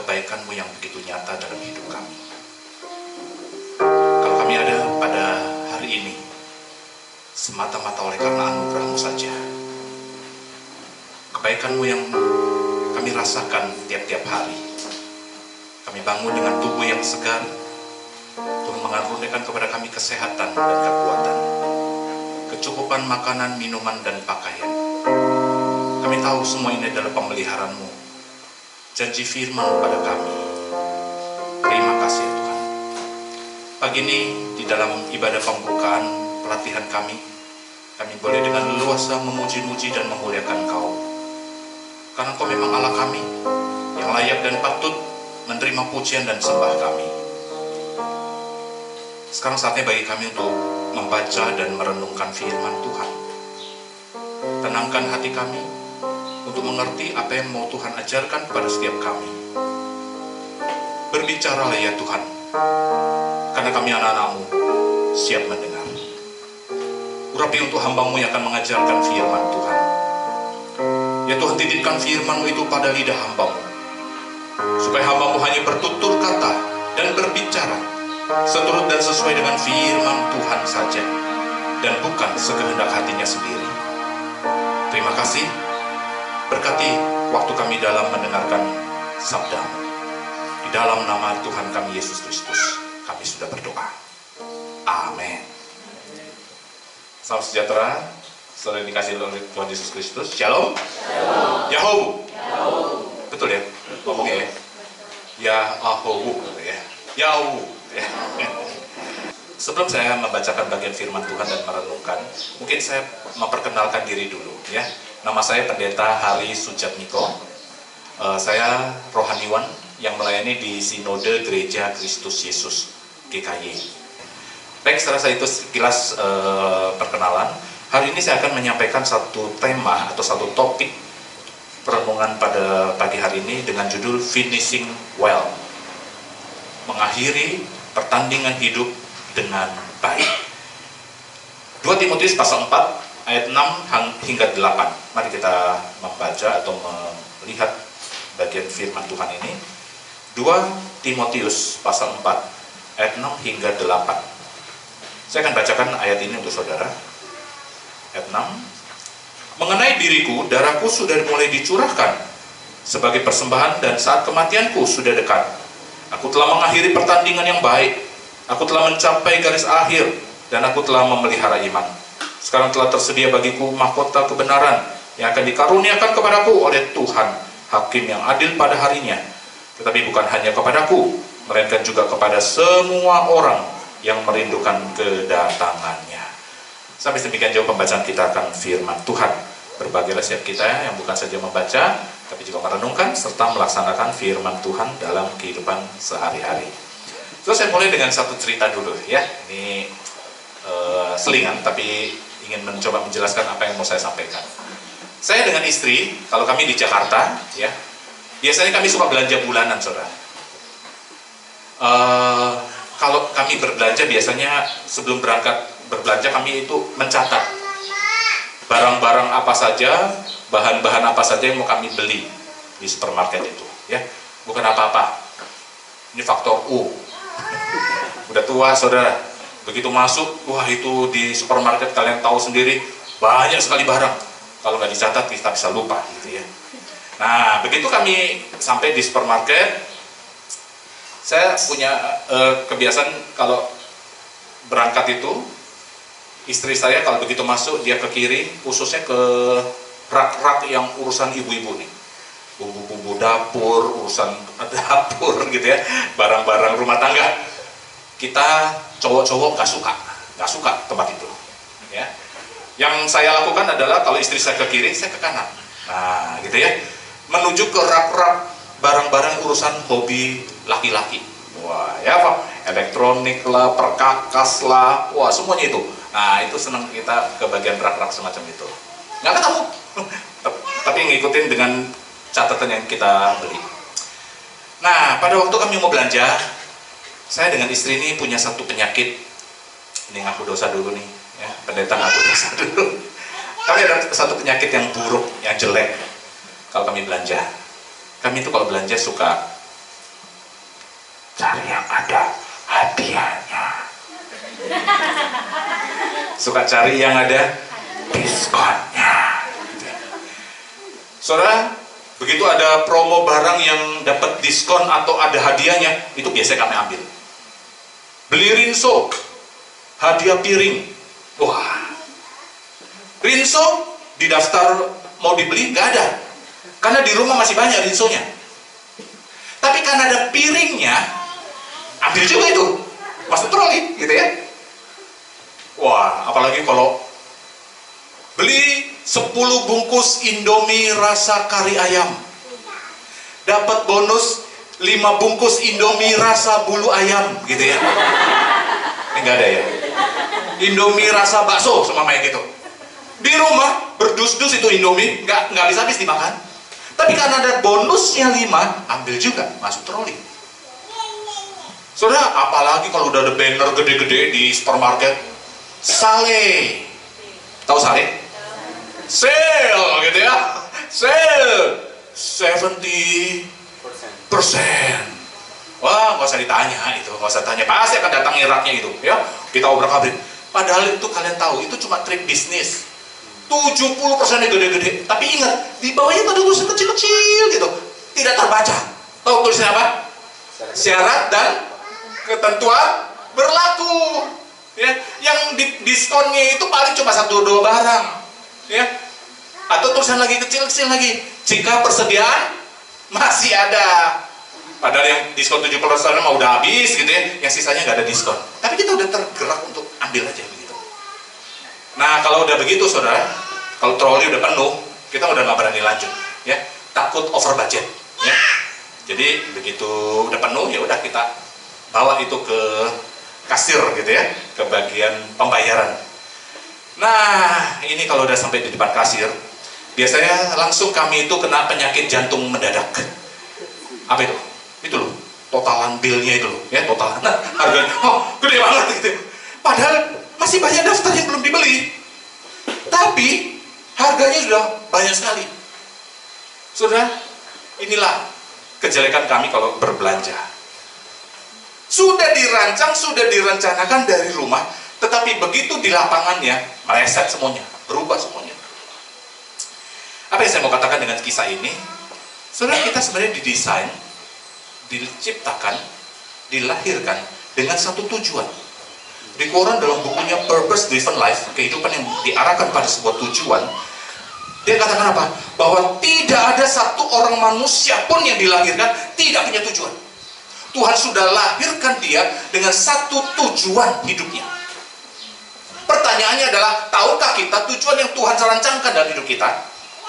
kebaikan-Mu yang begitu nyata dalam hidup kami. Kalau kami ada pada hari ini, semata-mata oleh karena anugerah-Mu saja. Kebaikan-Mu yang kami rasakan tiap-tiap hari. Kami bangun dengan tubuh yang segar. Tuhan mengaruniakan kepada kami kesehatan dan kekuatan, kecukupan makanan, minuman, dan pakaian. Kami tahu semua ini adalah pemeliharaan-Mu, janji firman pada kami. Terima kasih Tuhan. Pagi ini di dalam ibadah pembukaan pelatihan kami boleh dengan leluasa memuji-muji dan memuliakan Kau. Karena Kau memang Allah kami, yang layak dan patut menerima pujian dan sembah kami. Sekarang saatnya bagi kami untuk membaca dan merenungkan firman Tuhan. Tenangkan hati kami untuk mengerti apa yang mau Tuhan ajarkan kepada setiap kami. Berbicaralah ya Tuhan, karena kami anak-anak-Mu siap mendengar. Urapi untuk hamba-Mu yang akan mengajarkan firman Tuhan. Ya Tuhan, titipkan firman-Mu itu pada lidah hamba-Mu, supaya hamba-Mu hanya bertutur kata dan berbicara seturut dan sesuai dengan firman Tuhan saja, dan bukan sekehendak hatinya sendiri. Terima kasih. Berkati waktu kami dalam mendengarkan sabda-Mu. Di dalam nama Tuhan kami Yesus Kristus, kami sudah berdoa. Amin. Salam sejahtera, saudara dikasih oleh Tuhan Yesus Kristus. Shalom. Yahoo. Betul ya? Ngomongnya ya. Yahoo. Yahoo. Sebelum saya membacakan bagian firman Tuhan dan merenungkan, mungkin saya memperkenalkan diri dulu ya. Nama saya Pendeta Hari Sujatmiko. Saya rohaniwan yang melayani di Sinode Gereja Kristus Yesus GKY. Baik, setelah itu sekilas perkenalan. Hari ini saya akan menyampaikan satu tema atau satu topik perenungan pada pagi hari ini dengan judul Finishing Well. Mengakhiri pertandingan hidup dengan baik. 2 Timotius pasal 4 ayat 6 hingga 8. Mari kita membaca atau melihat bagian firman Tuhan ini. 2 Timotius pasal 4 ayat 6 hingga 8. Saya akan bacakan ayat ini untuk saudara. Ayat 6. Mengenai diriku, darahku sudah mulai dicurahkan sebagai persembahan dan saat kematianku sudah dekat. Aku telah mengakhiri pertandingan yang baik. Aku telah mencapai garis akhir dan aku telah memelihara iman. Sekarang telah tersedia bagiku mahkota kebenaran yang akan dikaruniakan kepadaku oleh Tuhan, Hakim yang adil pada harinya. Tetapi bukan hanya kepadaku, melainkan juga kepada semua orang yang merindukan kedatangannya. Sampai demikian jauh pembacaan kita akan firman Tuhan. Berbahagialah setiap kita yang bukan saja membaca, tapi juga merenungkan serta melaksanakan firman Tuhan dalam kehidupan sehari-hari. Terus saya mulai dengan satu cerita dulu ya. Ini selingan, tapi ingin mencoba menjelaskan apa yang mau saya sampaikan. Saya dengan istri, kalau kami di Jakarta, ya, biasanya kami suka belanja bulanan, saudara. Kalau kami berbelanja, biasanya sebelum berangkat berbelanja kami itu mencatat barang-barang apa saja, bahan-bahan apa saja yang mau kami beli di supermarket itu, ya. Bukan apa-apa. Ini faktor U. Udah tua, saudara. Begitu masuk, wah itu di supermarket kalian tahu sendiri, banyak sekali barang. Kalau nggak dicatat, kita bisa lupa, gitu ya. Nah, begitu kami sampai di supermarket, saya punya kebiasaan kalau berangkat itu, istri saya kalau begitu masuk, dia ke kiri, khususnya ke rak-rak yang urusan ibu-ibu nih. Bumbu-bumbu dapur, urusan dapur gitu ya, barang-barang rumah tangga. Kita cowok-cowok nggak suka tempat itu. Ya. Yang saya lakukan adalah kalau istri saya ke kiri, saya ke kanan. Nah, gitu ya. Menuju ke rak-rak barang-barang urusan hobi laki-laki. Wah, ya Pak, elektronik lah, perkakas lah, wah semuanya itu. Nah, itu senang kita ke bagian rak-rak semacam itu. Nggak ketemu, tapi ngikutin dengan catatan yang kita beli. Nah, pada waktu kami mau belanja, saya dengan istri ini punya satu penyakit. Ini ngaku dosa dulu nih, ya, pendeta ngaku dosa dulu. Kami ada satu penyakit yang buruk, yang jelek. Kalau kami belanja, kami itu kalau belanja suka cari yang ada hadiahnya. Suka cari yang ada diskonnya. Saudara, begitu ada promo barang yang dapat diskon atau ada hadiahnya, itu biasanya kami ambil. Beli rinso, hadiah piring. Wah, rinso di daftar mau dibeli nggak ada, karena di rumah masih banyak rinsonya. Tapi karena ada piringnya, ambil juga itu, masuk troli, gitu ya. Wah, apalagi kalau beli 10 bungkus Indomie rasa kari ayam, dapat bonus 5 bungkus Indomie rasa bulu ayam, gitu ya. Enggak ada ya. Indomie rasa bakso sama kayak gitu. Di rumah berdus-dus itu Indomie, nggak habis-habis dimakan. Tapi karena ada bonusnya 5, ambil juga, masuk troli. Saudara, apalagi kalau udah ada banner gede-gede di supermarket, Sale, tahu Sale? Sale, gitu ya, sale 70%. Wah, nggak usah ditanya itu, nggak usah tanya, pasti akan datang iraknya itu, ya. Kita obrak-abrik. Padahal itu kalian tahu, itu cuma trik bisnis. 70% gede-gede, tapi ingat, di bawahnya ada tulisan kecil-kecil gitu, tidak terbaca. Tahu tulisannya apa? Syarat dan ketentuan berlaku. Ya, yang diskonnya itu paling cuma 1-2 barang, ya. Atau tulisan lagi kecil-kecil lagi, jika persediaan masih ada. Padahal yang diskon 70% mah udah habis gitu ya, yang sisanya nggak ada diskon. Tapi kita udah tergerak untuk ambil aja begitu. Nah, kalau udah begitu saudara, kalau troli udah penuh, kita udah nggak berani lanjut, ya. Takut over budget, ya. Jadi begitu udah penuh, ya udah kita bawa itu ke kasir gitu ya, ke bagian pembayaran. Nah, ini kalau udah sampai di depan kasir, biasanya langsung kami itu kena penyakit jantung mendadak. Apa itu? Itu loh, totalan bilnya itu loh, ya, totalan. Nah, harganya, oh, gede banget gitu. Padahal masih banyak daftar yang belum dibeli. Tapi harganya sudah banyak sekali. Saudara, inilah kejelekan kami kalau berbelanja. Sudah dirancang, sudah direncanakan dari rumah, tetapi begitu di lapangannya meleset semuanya, berubah semuanya. Apa yang saya mau katakan dengan kisah ini? Saudara, kita sebenarnya didesain, diciptakan, dilahirkan dengan satu tujuan. Di Quran dalam bukunya Purpose Driven Life, kehidupan yang diarahkan pada sebuah tujuan, dia katakan apa? Bahwa tidak ada satu orang manusia pun yang dilahirkan tidak punya tujuan. Tuhan sudah lahirkan dia dengan satu tujuan hidupnya. Pertanyaannya adalah, tahukah kita tujuan yang Tuhan rancangkan dalam hidup kita?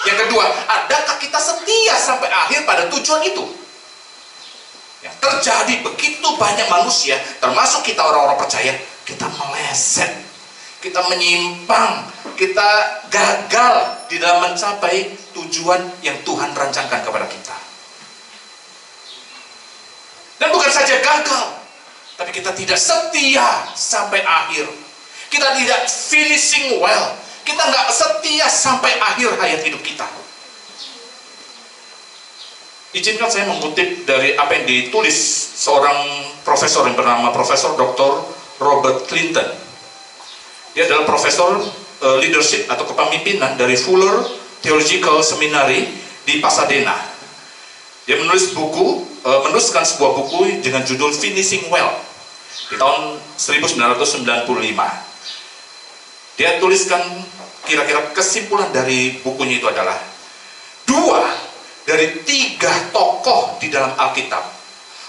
Yang kedua, adakah kita setia sampai akhir pada tujuan itu? Yang terjadi begitu banyak manusia, termasuk kita orang-orang percaya, kita meleset, kita menyimpang, kita gagal di dalam mencapai tujuan yang Tuhan rancangkan kepada kita. Dan bukan saja gagal, tapi kita tidak setia sampai akhir. Kita tidak finishing well. Kita nggak setia sampai akhir hayat hidup kita. Izinkan saya mengutip dari apa yang ditulis seorang profesor yang bernama Profesor Dr. Robert Clinton. Dia adalah profesor leadership atau kepemimpinan dari Fuller Theological Seminary di Pasadena. Dia menuliskan sebuah buku dengan judul Finishing Well di tahun 1995. Dia tuliskan kira-kira kesimpulan dari bukunya itu adalah 2 dari 3 tokoh di dalam Alkitab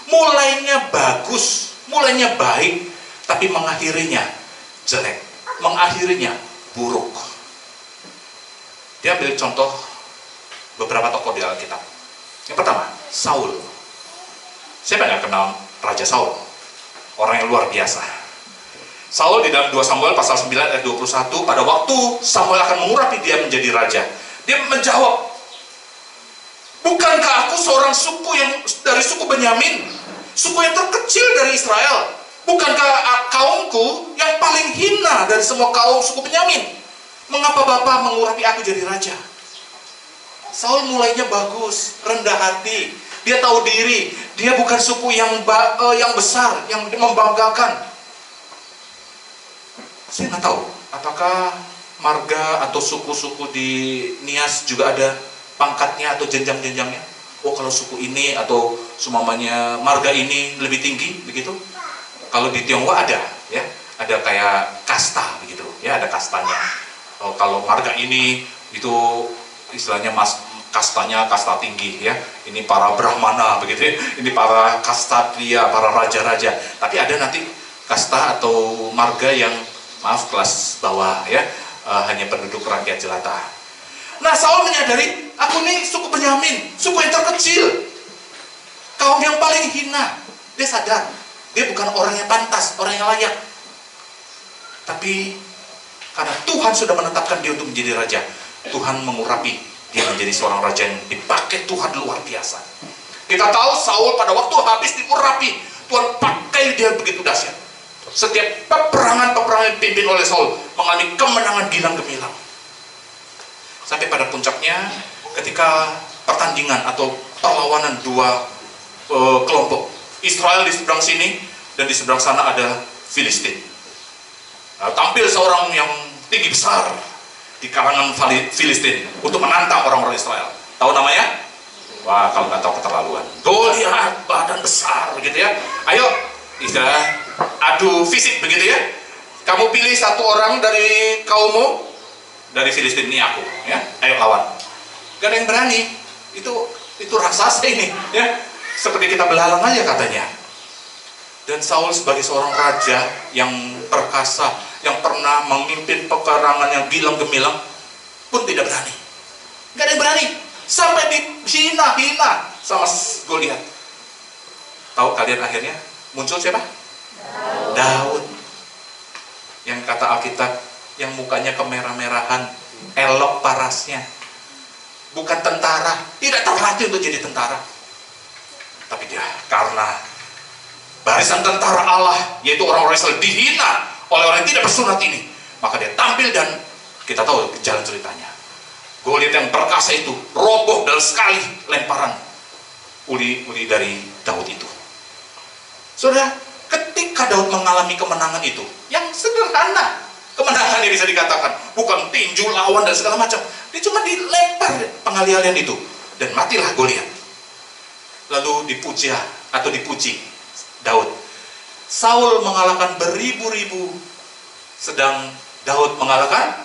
mulainya bagus, mulainya baik, tapi mengakhirinya jelek, mengakhirinya buruk. Dia ambil contoh beberapa tokoh di Alkitab. Yang pertama, Saul. Siapa yang kenal Raja Saul? Orang yang luar biasa. Saul di dalam 2 Samuel pasal 9 ayat 21, pada waktu Samuel akan mengurapi dia menjadi raja, dia menjawab, bukankah aku seorang suku yang dari suku Benyamin, suku yang terkecil dari Israel? Bukankah kaumku yang paling hina dari semua kaum suku Benyamin? Mengapa Bapa mengurapi aku jadi raja? Saul mulainya bagus, rendah hati, dia tahu diri, Dia bukan suku yang besar, yang membanggakan. Saya nggak tahu apakah marga atau suku-suku di Nias juga ada pangkatnya atau jenjang-jenjangnya. Oh, kalau suku ini atau sumamanya marga ini lebih tinggi begitu. Kalau di Tionghoa ada, ya, ada kayak kasta begitu, ya, ada kastanya. Oh, kalau marga ini itu istilahnya kastanya kasta tinggi, ya. Ini para brahmana begitu, ya. Ini para kastatria, para raja-raja. Tapi ada nanti kasta atau marga yang maaf kelas bawah, ya, hanya penduduk rakyat jelata. Nah, Saul menyadari, aku nih suku Benyamin, suku yang terkecil, kaum yang paling hina. Dia sadar, dia bukan orang yang pantas, orang yang layak. Tapi karena Tuhan sudah menetapkan dia untuk menjadi raja, Tuhan mengurapi dia menjadi seorang raja yang dipakai Tuhan luar biasa. Kita tahu Saul pada waktu habis diurapi, Tuhan pakai dia begitu dahsyat. Setiap peperangan yang dipimpin oleh Saul mengalami kemenangan gilang gemilang. Sampai pada puncaknya ketika pertandingan atau perlawanan dua kelompok, Israel di seberang sini dan di seberang sana ada Filistin. Nah, tampil seorang yang tinggi besar di kalangan Filistin untuk menantang orang-orang Israel. Tahu namanya? Wah, kalau nggak tahu keterlaluan. Goliat, badan besar begitu, ya. Ayo, istilah adu fisik begitu, ya. Kamu pilih satu orang dari kaummu, dari Filistin, ini aku, ya. Ayo lawan. Gak ada yang berani. Itu raksasa ini, ya. Seperti kita belalang aja katanya. Dan Saul sebagai seorang raja yang perkasa, yang pernah memimpin peperangan yang gilang gemilang, pun tidak berani. Gak ada yang berani. Sampai dihina-hina sama Goliat. Tahu kalian akhirnya muncul siapa? Daud. Yang kata Alkitab, yang mukanya kemerah-merahan, elok parasnya. Bukan tentara, tidak terlatih untuk jadi tentara. Tapi dia karena barisan tentara Allah, yaitu orang-orang Israel, dihina oleh orang yang tidak bersunat ini, maka dia tampil dan kita tahu jalan ceritanya. Goliat yang perkasa itu roboh dalam sekali lemparan uli dari Daud itu. Saudara, ketika Daud mengalami kemenangan itu, yang sederhana, kemenangan yang bisa dikatakan, bukan tinju lawan dan segala macam, dia cuma dilempar pengalihan itu, dan matilah Goliat. Lalu dipuji Daud. Saul mengalahkan beribu-ribu, sedang Daud mengalahkan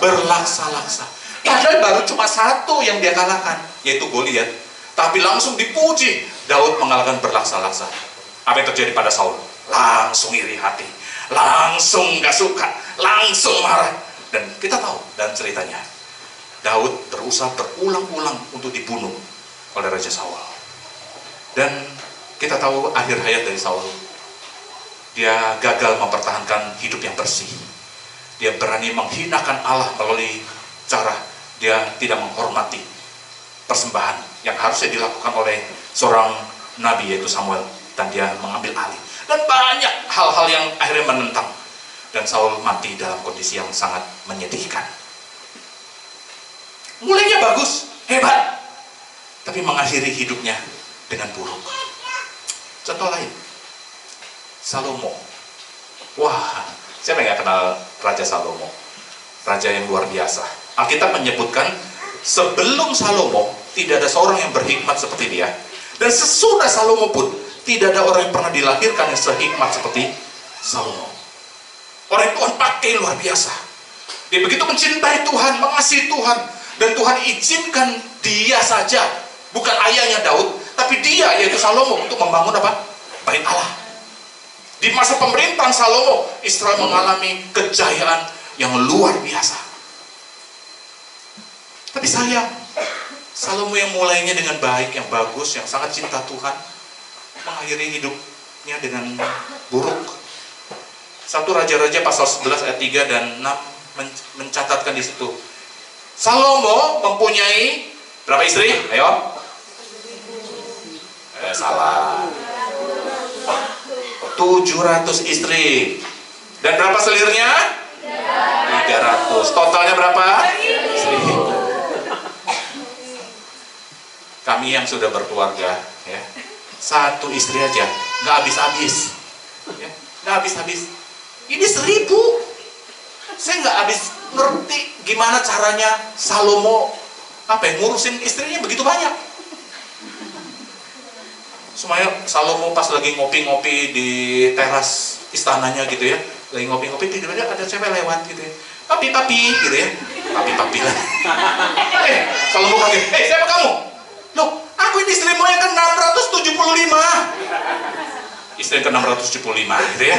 berlaksa-laksa. Padahal baru cuma satu yang dia kalahkan, yaitu Goliat. Tapi langsung dipuji, Daud mengalahkan berlaksa-laksa. Apa yang terjadi pada Saul? Langsung iri hati, langsung gak suka, langsung marah. Dan kita tahu dan ceritanya, Daud berusaha berulang-ulang untuk dibunuh oleh Raja Saul. Dan kita tahu akhir hayat dari Saul, dia gagal mempertahankan hidup yang bersih. Dia berani menghinakan Allah melalui cara dia tidak menghormati persembahan yang harusnya dilakukan oleh seorang nabi, yaitu Samuel, dan dia mengambil alih. Dan banyak hal-hal yang akhirnya menentang, dan Saul mati dalam kondisi yang sangat menyedihkan. Mulainya bagus, hebat, tapi mengakhiri hidupnya dengan buruk. Contoh lain, Salomo. Wah, siapa yang gak kenal Raja Salomo? Raja yang luar biasa. Alkitab menyebutkan sebelum Salomo tidak ada seorang yang berhikmat seperti dia, dan sesudah Salomo pun tidak ada orang yang pernah dilahirkan yang sehikmat seperti Salomo. Orang yang Tuhan pakai luar biasa. Dia begitu mencintai Tuhan, mengasihi Tuhan, dan Tuhan izinkan dia saja, bukan ayahnya Daud, tapi dia, yaitu Salomo, untuk membangun apa? Bait Allah. Di masa pemerintahan Salomo, Israel mengalami kejayaan yang luar biasa. Tapi sayang, Salomo yang mulainya dengan baik, yang bagus, yang sangat cinta Tuhan, mengakhiri hidupnya dengan buruk. 1 Raja-Raja pasal 11 ayat 3 dan 6 mencatatkan di situ. Salomo mempunyai berapa istri? Ayo. Salah. 700 istri. Dan berapa selirnya? 300. Totalnya berapa? 1000. Kami yang sudah berkeluarga, ya, Satu istri aja nggak habis-habis, ya, nggak habis-habis. Ini 1000. Saya nggak habis ngerti gimana caranya Salomo ngurusin istrinya begitu banyak. Semuanya Salomo pas lagi ngopi-ngopi di teras istananya gitu ya, lagi ngopi-ngopi, tiba-tiba ada cewek lewat gitu ya, papi gitu ya, papi lah. Salomo kaget, siapa kamu? Loh, aku ini istrimu yang ke-675. Istri yang ke-675 gitu ya.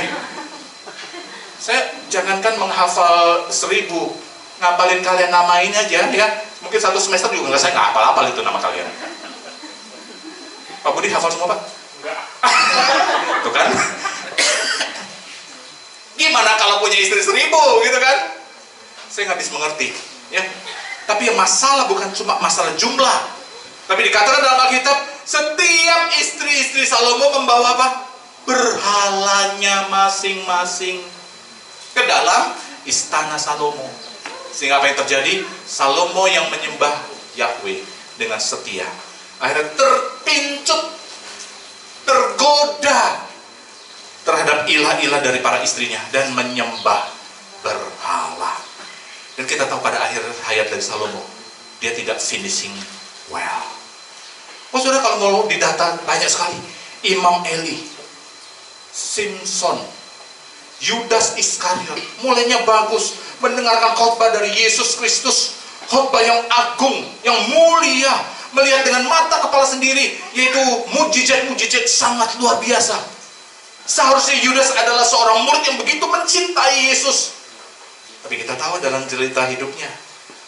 Saya jangankan menghafal 1000, ngapalin kalian namain aja ya. Mungkin satu semester juga saya nggak hafal-hafal itu nama kalian. Pak Budi hafal semua, Pak? Enggak. Tuh kan? Gimana kalau punya istri 1000 gitu kan? Saya nggak bisa mengerti ya. Tapi yang masalah bukan cuma masalah jumlah, tapi dikatakan dalam Alkitab setiap istri-istri Salomo membawa apa? Berhalanya masing-masing ke dalam istana Salomo. Sehingga apa yang terjadi? Salomo yang menyembah Yahweh dengan setia akhirnya terpincut, tergoda terhadap ilah-ilah dari para istrinya dan menyembah berhala. Dan kita tahu pada akhir hayat dari Salomo, dia tidak finishing well. Saudara, kalau mau didata banyak sekali. Imam Eli, Simpson, Yudas Iskariot, mulainya bagus, mendengarkan khotbah dari Yesus Kristus, khotbah yang agung, yang mulia, melihat dengan mata kepala sendiri, yaitu mujizat-mujizat sangat luar biasa. Seharusnya Yudas adalah seorang murid yang begitu mencintai Yesus. Tapi kita tahu dalam cerita hidupnya,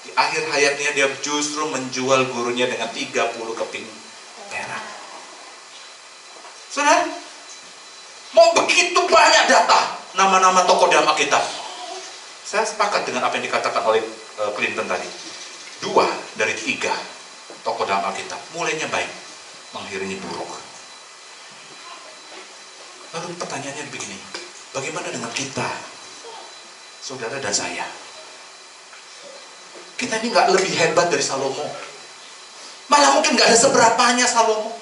di akhir hayatnya dia justru menjual gurunya dengan 30 keping perak. Saudara, mau begitu banyak data nama-nama tokoh dalam Alkitab. Saya sepakat dengan apa yang dikatakan oleh Clinton tadi. 2 dari 3 tokoh dalam Alkitab mulainya baik, mengakhirinya buruk. Lalu pertanyaannya begini, bagaimana dengan kita, saudara dan saya? Kita ini nggak lebih hebat dari Salomo, malah mungkin nggak ada seberapanya Salomo.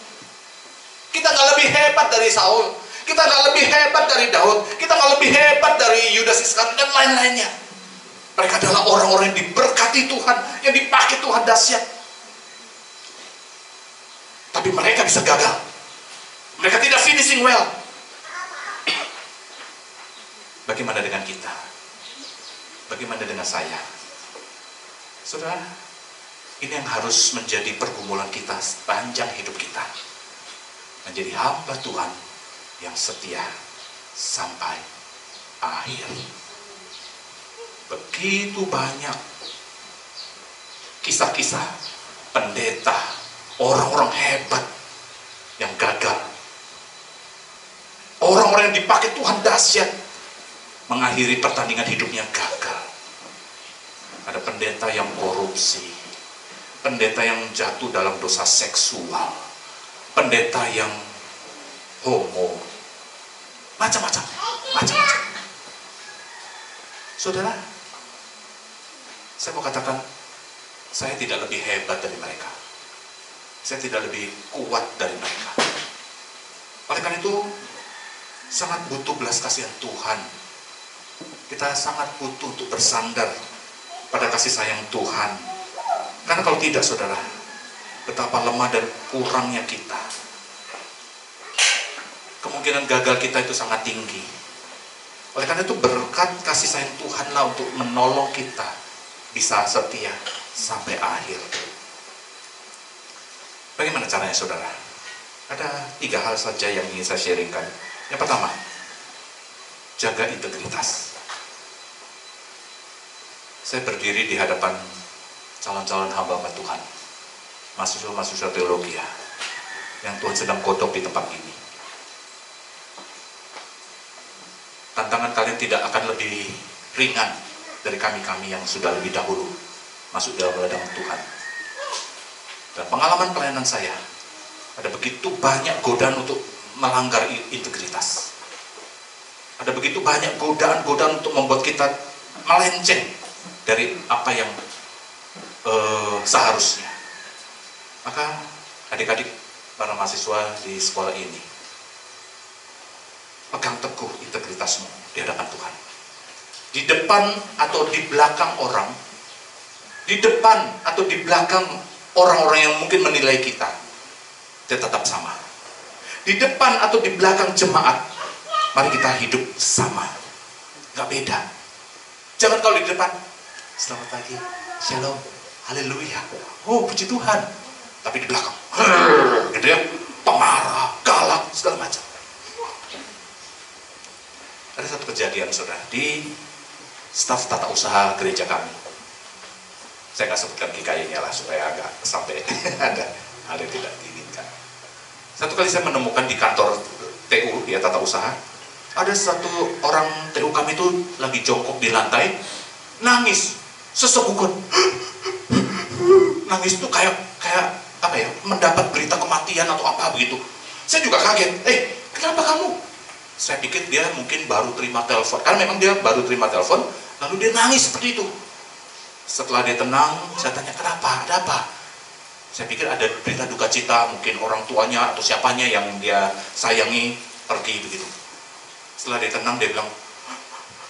Kita nggak lebih hebat dari Saul, kita nggak lebih hebat dari Daud, kita nggak lebih hebat dari Yudas Iskariot dan lain-lainnya. Mereka adalah orang-orang yang diberkati Tuhan, yang dipakai Tuhan dahsyat. Tapi mereka bisa gagal. Mereka tidak finishing well. Bagaimana dengan kita? Bagaimana dengan saya? Saudara, ini yang harus menjadi pergumulan kita sepanjang hidup kita. Menjadi hamba Tuhan yang setia sampai akhir. Begitu banyak kisah-kisah pendeta, orang-orang hebat yang gagal. Orang-orang yang dipakai Tuhan dahsyat mengakhiri pertandingan hidupnya gagal. Ada pendeta yang korupsi, pendeta yang jatuh dalam dosa seksual, pendeta yang homo, macam-macam. Saudara, saya mau katakan, saya tidak lebih hebat dari mereka. Saya tidak lebih kuat dari mereka. Oleh karena itu, sangat butuh belas kasihan Tuhan. Kita sangat butuh untuk bersandar pada kasih sayang Tuhan. Karena kalau tidak, saudara, betapa lemah dan kurangnya kita. Kemungkinan gagal kita itu sangat tinggi. Oleh karena itu, berkat kasih sayang Tuhanlah untuk menolong kita bisa setia sampai akhir. Bagaimana caranya, saudara? Ada 3 hal saja yang ingin saya sharingkan. Yang pertama, jaga integritas. Saya berdiri di hadapan calon-calon hamba Tuhan, mahasiswa-mahasiswa teologi yang Tuhan sedang kodok di tempat ini. Tantangan kalian tidak akan lebih ringan dari kami-kami yang sudah lebih dahulu masuk dalam ladang Tuhan. Dan pengalaman pelayanan saya, ada begitu banyak godaan untuk melanggar integritas. Ada begitu banyak godaan-godaan untuk membuat kita melenceng dari apa yang seharusnya. Maka adik-adik para mahasiswa di sekolah ini, pegang teguh integritasmu di hadapan Tuhan. Di depan atau di belakang orang, di depan atau di belakang orang-orang yang mungkin menilai kita tetap sama. Di depan atau di belakang jemaat, mari kita hidup sama, gak beda. Jangan kalau di depan, selamat pagi, shalom, haleluya, oh puji Tuhan. Tapi di belakang, gitu ya, pemarah, galak, segala macam. Ada satu kejadian, saudara, di staf tata usaha gereja kami. Saya nggak sebutkan GKI-nya lah, supaya agak sampai ada hal yang tidak diinginkan. Satu kali saya menemukan di kantor TU, ya tata usaha, ada satu orang TU kami itu lagi jongkok di lantai, nangis, sesegukan. Nangis itu kayak apa ya, mendapat berita kematian atau apa begitu. Saya juga kaget, kenapa kamu? Saya pikir dia mungkin baru terima telepon, karena memang dia baru terima telepon, lalu dia nangis seperti itu. Setelah dia tenang, saya tanya, kenapa? Ada apa? Saya pikir ada berita duka cita, mungkin orang tuanya atau siapanya yang dia sayangi pergi begitu. Setelah dia tenang, dia bilang,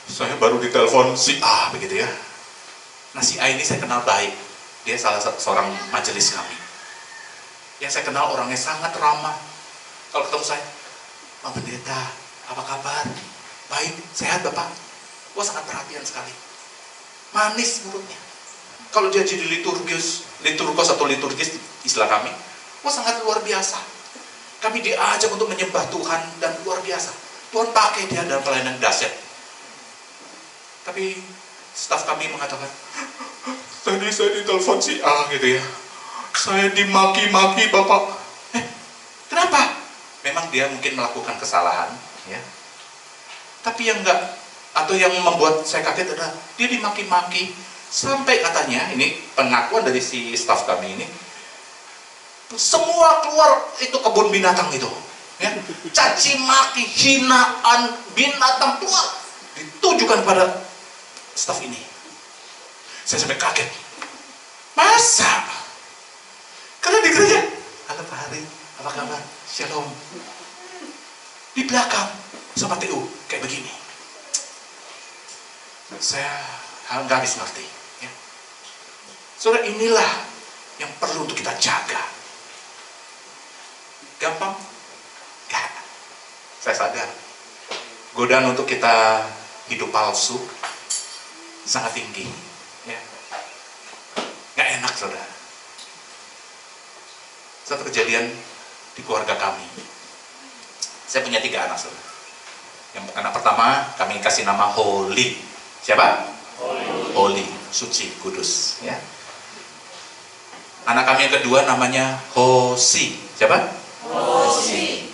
saya baru ditelepon si A begitu ya. Nah si A ini saya kenal baik, dia salah seorang majelis kami. Yang saya kenal orangnya sangat ramah. Kalau ketemu saya, Pak Pendeta, apa kabar? Baik, sehat Bapak? Wah sangat perhatian sekali. Manis mulutnya. Kalau dia jadi liturgis atau liturgis istilah kami, wah sangat luar biasa. Kami diajak untuk menyembah Tuhan dan luar biasa. Tuhan pakai dia dalam pelayanan dahsyat. Tapi staf kami mengatakan, tadi saya ditelepon si A gitu ya. Saya dimaki-maki Bapak. Kenapa? Memang dia mungkin melakukan kesalahan, ya. Tapi yang enggak, atau yang membuat saya kaget adalah dia dimaki-maki sampai katanya, ini pengakuan dari si staf kami ini, semua keluar itu kebun binatang itu, ya. Caci maki, hinaan binatang keluar ditujukan pada staf ini. Saya sampai kaget. Masa? Karena di gereja, halo Pak Hari, apa kabar? Shalom. Di belakang sama TU kayak begini. Saya nggak habis ngerti. Ya. Saudara, inilah yang perlu untuk kita jaga. Gampang? Gak. Saya sadar. Godaan untuk kita hidup palsu sangat tinggi. Ya. Gak enak, saudara. Satu kejadian di keluarga kami. Saya punya 3 anak, saudara. Yang anak pertama kami kasih nama Holy. Siapa? Holy, suci, kudus. Ya. Anak kami yang kedua namanya Hosi. Siapa? Hosi.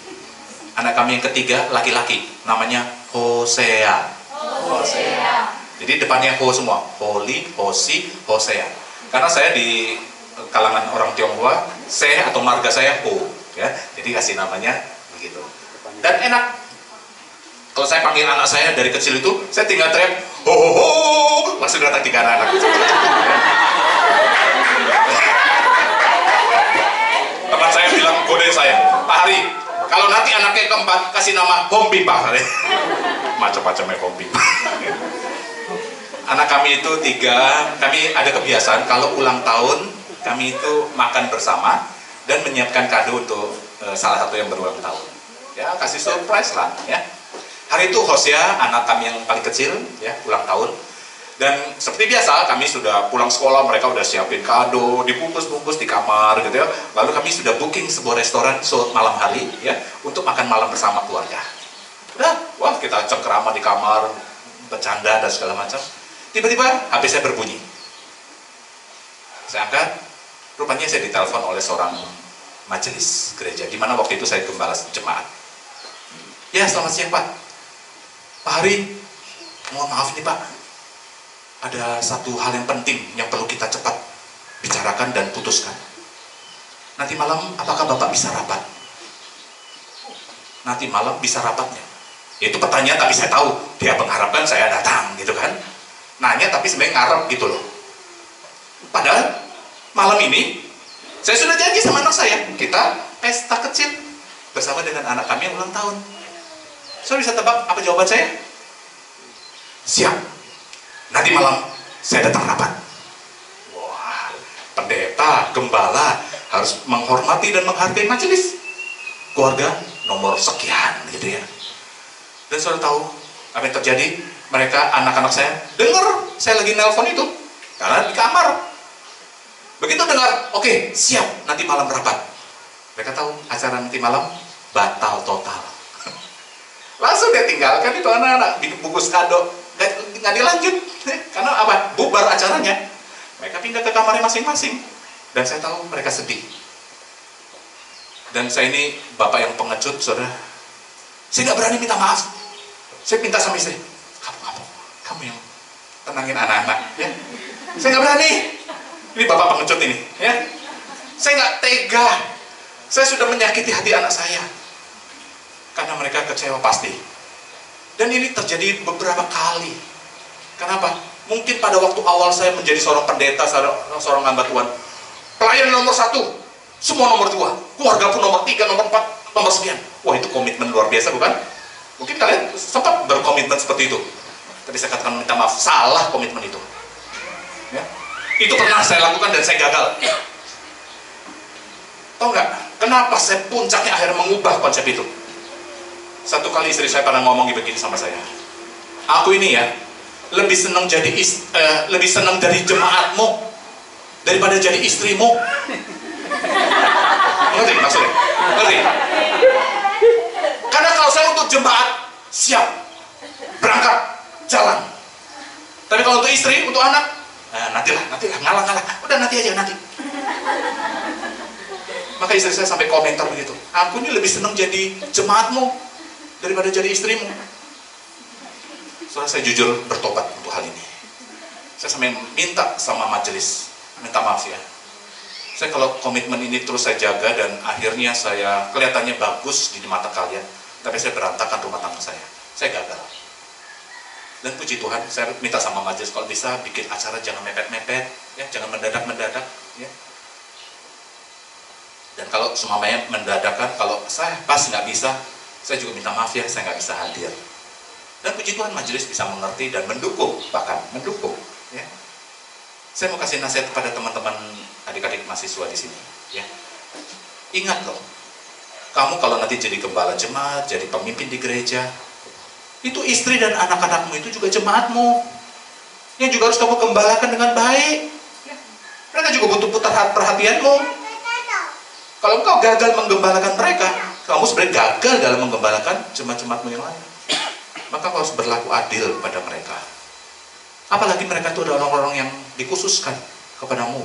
Anak kami yang ketiga laki-laki, namanya Hosea. Hosea. Jadi depannya Ho semua, Holy, Hosi, Hosea. Karena saya di kalangan orang Tionghoa, saya atau marga saya Ho, ya. Jadi kasih namanya begitu. Dan enak. Kalau saya panggil anak saya dari kecil itu, saya tinggal teriak, ho ho ho, langsung datang 3 anak. Teman saya bilang, godain saya, Pak Hari, kalau nanti anaknya keempat, kasih nama Hombi Pak. Macam-macamnya Hombi. Anak kami itu 3, kami ada kebiasaan, kalau ulang tahun, kami itu makan bersama, dan menyiapkan kado untuk salah satu yang berulang tahun. Ya, kasih surprise lah, ya. Hari itu Hosea, anak kami yang paling kecil, ya, ulang tahun. Dan seperti biasa, kami sudah pulang sekolah, mereka udah siapin kado, dibungkus-bungkus di kamar, gitu ya. Lalu kami sudah booking sebuah restoran malam hari, ya, untuk makan malam bersama keluarga. Udah, wah kita cengkerama di kamar, bercanda dan segala macam. Tiba-tiba HP saya berbunyi. Saya angkat, rupanya saya ditelepon oleh seorang majelis gereja, di mana waktu itu saya gembala jemaat. Ya, selamat siang Pak. Pak Hari, mohon maaf nih Pak, ada satu hal yang penting yang perlu kita cepat bicarakan dan putuskan. Nanti malam apakah Bapak bisa rapat? Nanti malam bisa rapatnya? Itu pertanyaan, tapi saya tahu dia mengharapkan saya datang gitu kan. Nanya tapi sebenarnya ngarep gitu loh. Padahal malam ini saya sudah janji sama anak saya, kita pesta kecil bersama dengan anak kami yang ulang tahun. Saudara bisa tebak apa jawaban saya? Siap. Nanti malam saya datang rapat. Wah, pendeta, gembala harus menghormati dan menghargai majelis. Keluarga nomor sekian gitu ya. Dan saudara tahu apa yang terjadi? Mereka, anak-anak saya dengar saya lagi nelpon itu karena di kamar. Begitu dengar, oke, siap, nanti malam rapat. Mereka tahu acara nanti malam batal total. Langsung dia tinggalkan itu anak-anak, bikin bungkus kado, nggak dilanjut. Karena apa? Bubar acaranya. Mereka pindah ke kamarnya masing-masing. Dan saya tahu mereka sedih. Dan saya ini bapak yang pengecut, saudara. Saya nggak berani minta maaf. Saya minta sama istri, kamu yang tenangin anak-anak, ya. Saya nggak berani. Ini bapak pengecut ini, ya. Saya nggak tega. Saya sudah menyakiti hati anak saya karena mereka kecewa pasti. Dan ini terjadi beberapa kali. Kenapa? Mungkin pada waktu awal saya menjadi seorang pendeta, seorang hamba Tuhan, pelayan nomor 1, semua nomor 2, keluarga pun nomor 3, nomor 4, nomor sekian. Wah, itu komitmen luar biasa, bukan? Mungkin kalian sempat berkomitmen seperti itu. Tapi saya katakan minta maaf, salah komitmen itu. Ya. Itu pernah saya lakukan dan saya gagal. Tahu nggak? Kenapa saya puncaknya akhirnya mengubah konsep itu? Satu kali istri saya pernah ngomong begini sama saya. Aku ini ya lebih senang dari jemaatmu daripada jadi istrimu. Ngerti maksudnya? Ngerti? Karena kalau saya untuk jemaat siap berangkat jalan. Tapi kalau untuk istri, untuk anak, nantilah, ngalah. Udah nanti aja, nanti. Maka istri saya sampai komentar begitu. Aku ini lebih senang jadi jemaatmu daripada jadi istrimu. Soalnya saya jujur bertobat untuk hal ini. Saya sampai minta sama majelis, minta maaf ya. Saya kalau komitmen ini terus saya jaga dan akhirnya saya kelihatannya bagus di mata kalian, tapi saya berantakan rumah tangga saya. Saya gagal. Dan puji Tuhan, saya minta sama majelis kalau bisa bikin acara jangan mepet-mepet, ya, jangan mendadak-mendadak, ya. Dan kalau semuanya mendadakan, kalau saya pas nggak bisa, saya juga minta maaf ya, saya nggak bisa hadir. Dan puji Tuhan majelis bisa mengerti dan mendukung, bahkan mendukung, ya. Saya mau kasih nasihat kepada teman-teman adik-adik mahasiswa di sini, ya. Ingat loh, kamu kalau nanti jadi gembala jemaat, jadi pemimpin di gereja, itu istri dan anak-anakmu itu juga jemaatmu, yang juga harus kamu gembalakan dengan baik. Mereka juga butuh perhatianmu. Kalau engkau gagal menggembalakan mereka, kamu sebenarnya gagal dalam menggembalakan jemaat-jemaatmu yang lain. Maka kau harus berlaku adil pada mereka. Apalagi mereka itu adalah orang-orang yang dikhususkan kepadamu.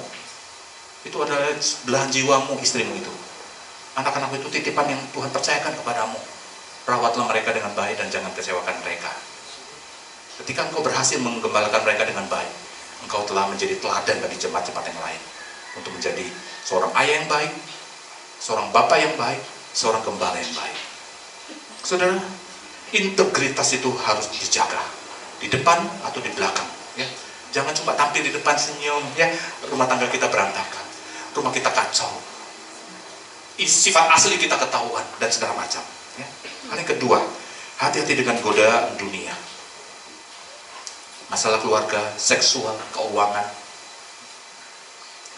Itu adalah belahan jiwamu, istrimu itu. Anak-anak itu titipan yang Tuhan percayakan kepadamu. Rawatlah mereka dengan baik dan jangan kecewakan mereka. Ketika engkau berhasil menggembalakan mereka dengan baik, engkau telah menjadi teladan bagi jemaat-jemaat yang lain. Untuk menjadi seorang ayah yang baik, seorang bapak yang baik, seorang gembala yang baik. Saudara, integritas itu harus dijaga. Di depan atau di belakang, ya. Jangan cuma tampil di depan senyum, ya. Rumah tangga kita berantakan, rumah kita kacau, sifat asli kita ketahuan dan segala macam, ya. Hal yang kedua, hati-hati dengan godaan dunia, masalah keluarga, seksual, keuangan,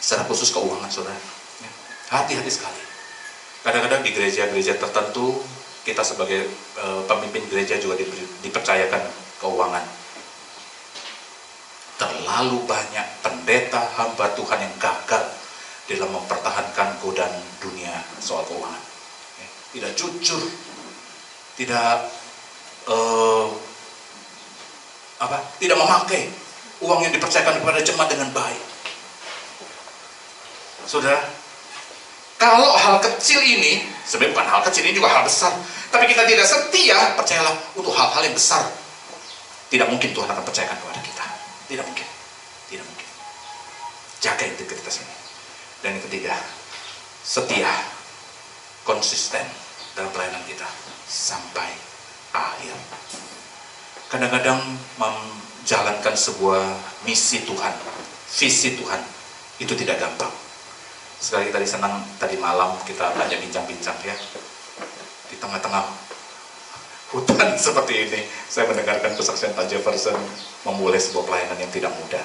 secara khusus keuangan, saudara, ya. Hati-hati sekali. Kadang-kadang di gereja-gereja tertentu kita sebagai pemimpin gereja juga dipercayakan keuangan. Terlalu banyak pendeta hamba Tuhan yang gagal dalam mempertahankan godaan dunia soal keuangan. Tidak jujur, tidak tidak memakai uang yang dipercayakan kepada jemaat dengan baik. Saudara, kalau hal kecil ini, sebenarnya bukan hal kecil, ini juga hal besar, tapi kita tidak setia, percayalah, untuk hal-hal yang besar, tidak mungkin Tuhan akan percayakan kepada kita. Tidak mungkin. Tidak mungkin. Jaga integritas ini. Dan yang ketiga, setia, konsisten dalam pelayanan kita sampai akhir. Kadang-kadang menjalankan sebuah misi Tuhan, visi Tuhan, itu tidak gampang. Sekali tadi senang, tadi malam kita banyak bincang-bincang ya. Di tengah-tengah hutan seperti ini, saya mendengarkan kesaksian Pak Jefferson memulai sebuah pelayanan yang tidak mudah.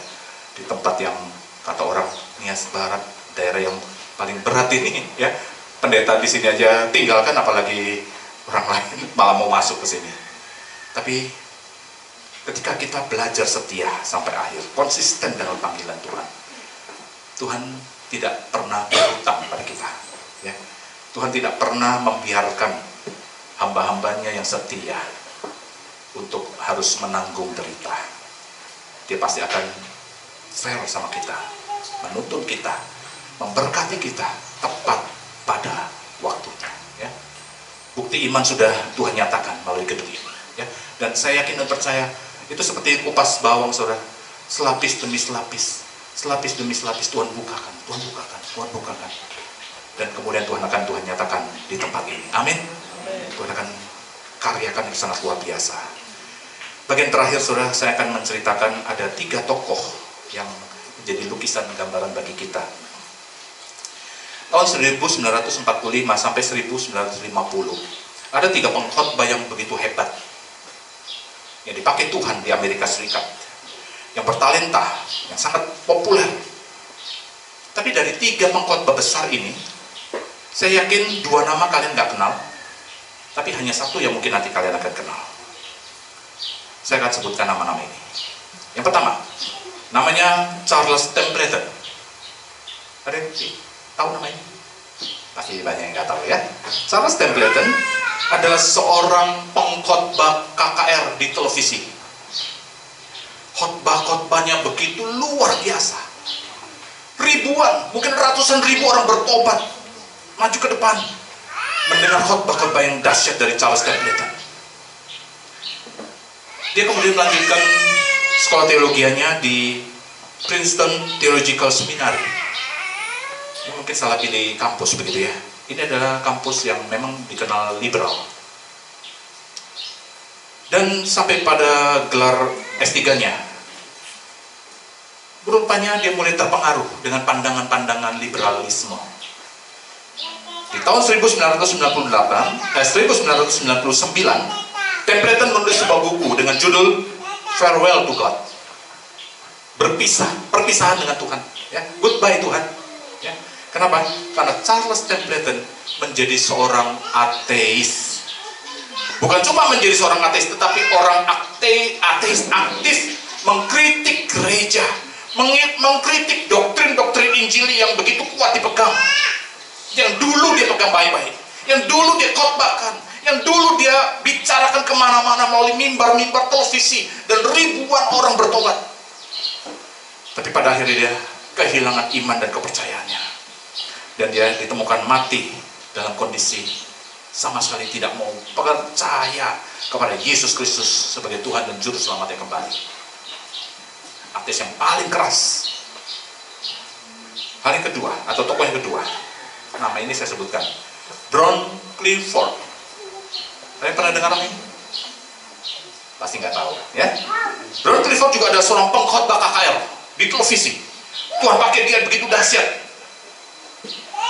Di tempat yang kata orang Nias Barat, daerah yang paling berat ini ya. Pendeta di sini aja tinggalkan, apalagi orang lain malah mau masuk ke sini. Tapi ketika kita belajar setia sampai akhir, konsisten dengan panggilan Tuhan, Tuhan tidak pernah berhutang pada kita. Ya. Tuhan tidak pernah membiarkan hamba-hambanya yang setia untuk harus menanggung derita. Dia pasti akan fair sama kita, menuntun kita, memberkati kita tepat pada waktunya. Ya. Bukti iman sudah Tuhan nyatakan melalui gedung ini. Ya. Dan saya yakin dan percaya itu seperti kupas bawang, saudara, selapis demi selapis. Selapis demi selapis Tuhan bukakan, Tuhan bukakan, Tuhan bukakan. Dan kemudian Tuhan nyatakan di tempat ini. Amin. Tuhan akan karyakan yang sangat luar biasa. Bagian terakhir, saudara, saya akan menceritakan ada 3 tokoh yang menjadi lukisan gambaran bagi kita. Tahun 1945 sampai 1950, ada 3 pengkhotbah yang begitu hebat yang dipakai Tuhan di Amerika Serikat, yang bertalenta, yang sangat populer. Tapi dari 3 pengkhotbah besar ini, saya yakin 2 nama kalian nggak kenal, tapi hanya 1 yang mungkin nanti kalian akan kenal. Saya akan sebutkan nama-nama ini. Yang pertama, namanya Charles Templeton. Ada yang tahu nama ini? Pasti banyak yang nggak tahu ya. Charles Templeton adalah seorang pengkhotbah KKR di televisi. Khotbah-khotbahnya begitu luar biasa. Ribuan, mungkin ratusan ribu orang bertobat, maju ke depan mendengar khotbah-khotbah yang dahsyat dari Charles Templeton. Dia kemudian melanjutkan sekolah teologianya di Princeton Theological Seminary. Ini mungkin salah pilih kampus begitu ya. Ini adalah kampus yang memang dikenal liberal. Dan sampai pada gelar S3-nya, rupanya dia mulai terpengaruh dengan pandangan-pandangan liberalisme. Di tahun 1999, Templeton menulis sebuah buku dengan judul Farewell to God. Perpisahan dengan Tuhan. Ya, goodbye Tuhan. Ya. Kenapa? Karena Charles Templeton menjadi seorang ateis. Bukan cuma menjadi seorang ateis, tetapi orang ateis aktif mengkritik gereja, mengkritik doktrin-doktrin Injil yang begitu kuat dipegang, yang dulu dia pegang baik-baik, yang dulu dia khotbahkan, yang dulu dia bicarakan kemana-mana melalui mimbar-mimbar televisi, dan ribuan orang bertobat. Tapi pada akhirnya dia kehilangan iman dan kepercayaannya, dan dia ditemukan mati dalam kondisi sama sekali tidak mau percaya kepada Yesus Kristus sebagai Tuhan dan Juru Selamatnya kembali. Ateis yang paling keras. Hal yang kedua, atau tokoh yang kedua, nama ini saya sebutkan, Brown Clifford. Kalian pernah dengar nama ini? Pasti nggak tahu, ya. Brown Clifford juga ada seorang pengkhotbah KKR di televisi. Tuhan pakai dia begitu dahsyat.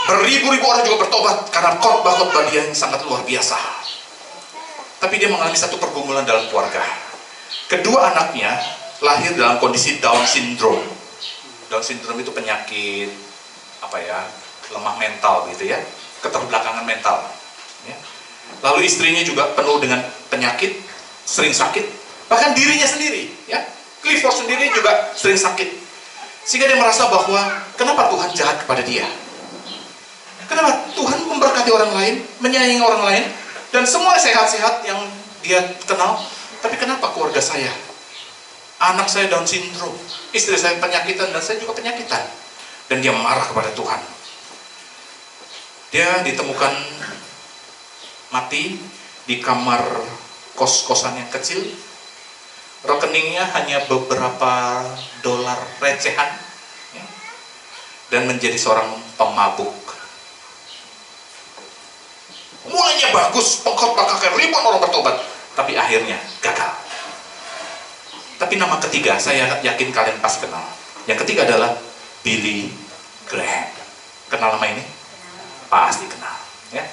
Beribu-ribu orang juga bertobat karena khotbah-khotbah dia yang sangat luar biasa. Tapi dia mengalami satu pergumulan dalam keluarga. Kedua anaknya lahir dalam kondisi Down syndrome. Down syndrome itu penyakit lemah mental gitu ya, keterbelakangan mental. Ya. Lalu istrinya juga penuh dengan penyakit, sering sakit, bahkan dirinya sendiri. Ya. Clifford sendiri juga sering sakit, sehingga dia merasa bahwa kenapa Tuhan jahat kepada dia? Kenapa Tuhan memberkati orang lain, menyayangi orang lain, dan semua sehat-sehat yang dia kenal, tapi kenapa keluarga saya, anak saya Down syndrome, istri saya penyakitan, dan saya juga penyakitan? Dan dia marah kepada Tuhan. Dia ditemukan mati di kamar kos-kosan yang kecil. Rekeningnya hanya beberapa dolar recehan, ya, dan menjadi seorang pemabuk. Mulanya bagus, pengkhotbah KKR, ribuan orang bertobat, tapi akhirnya gagal. Tapi nama ketiga, saya yakin kalian pasti kenal. Yang ketiga adalah Billy Graham. Kenal nama ini? Pasti kenal. Ya.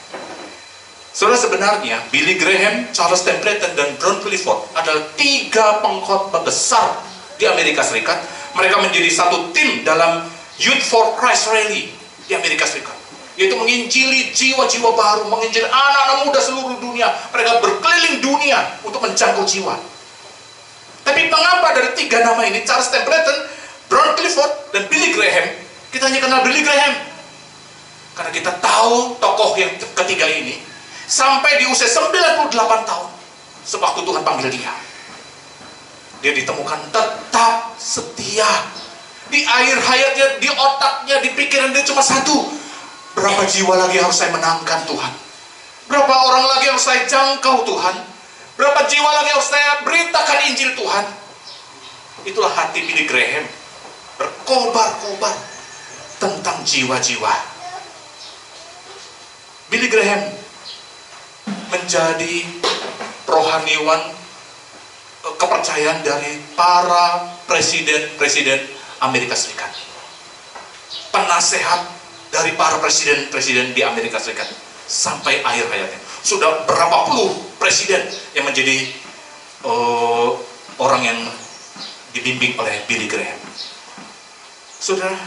Saudara, sebenarnya Billy Graham, Charles Templeton, dan John Clifford adalah 3 pengkhotbah besar di Amerika Serikat. Mereka menjadi satu tim dalam Youth for Christ Rally di Amerika Serikat, yaitu menginjili jiwa-jiwa baru, menginjili anak-anak muda seluruh dunia. Mereka berkeliling dunia untuk menjangkau jiwa. Tapi mengapa dari 3 nama ini, Charles Templeton, John Clifford, dan Billy Graham, kita hanya kenal Billy Graham? Karena kita tahu tokoh yang ketiga ini sampai di usia 98 tahun, sewaktu Tuhan panggil dia, dia ditemukan tetap setia. Di akhir hayatnya, di otaknya, di pikiran dia cuma satu: berapa jiwa lagi harus saya menangkan Tuhan? Berapa orang lagi harus saya jangkau Tuhan? Berapa jiwa lagi harus saya beritakan Injil Tuhan? Itulah hati Billy Graham, berkobar-kobar tentang jiwa-jiwa. Billy Graham menjadi rohaniwan kepercayaan dari para presiden-presiden Amerika Serikat, penasehat dari para presiden-presiden di Amerika Serikat sampai akhir hayatnya. Sudah berapa puluh presiden yang menjadi orang yang dibimbing oleh Billy Graham. Saudara,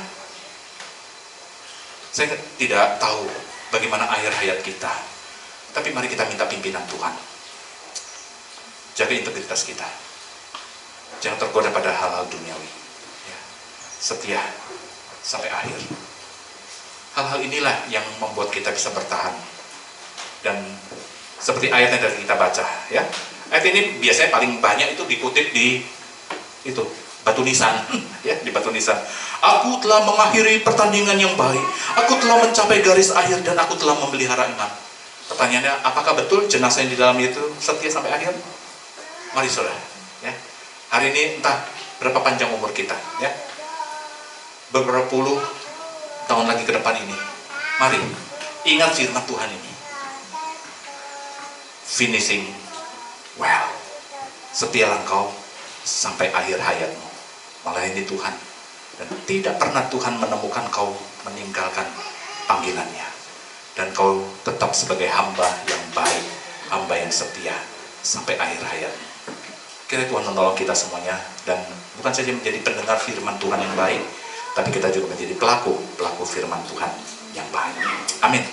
saya tidak tahu bagaimana akhir hayat kita, tapi mari kita minta pimpinan Tuhan. Jaga integritas kita, jangan tergoda pada hal-hal duniawi, ya. Setia sampai akhir. Hal-hal inilah yang membuat kita bisa bertahan. Dan seperti ayat yang tadi kita baca, ya, ayat ini biasanya paling banyak itu dikutip di itu batu nisan, ya, di batu nisan. Aku telah mengakhiri pertandingan yang baik, aku telah mencapai garis akhir, dan aku telah memelihara iman. Pertanyaannya, apakah betul jenazah yang di dalam itu setia sampai akhir? Mari saudara, ya, hari ini entah berapa panjang umur kita, ya, beberapa puluh tahun lagi ke depan ini, mari ingat firman Tuhan ini, finishing well, setialah engkau sampai akhir hayatmu, melayani Tuhan, dan tidak pernah Tuhan menemukan kau meninggalkan panggilannya, dan kau tetap sebagai hamba yang baik, hamba yang setia sampai akhir hayatmu. Kiranya Tuhan menolong kita semuanya, dan bukan saja menjadi pendengar firman Tuhan yang baik, tapi kita juga menjadi pelaku firman Tuhan yang baik. Amin.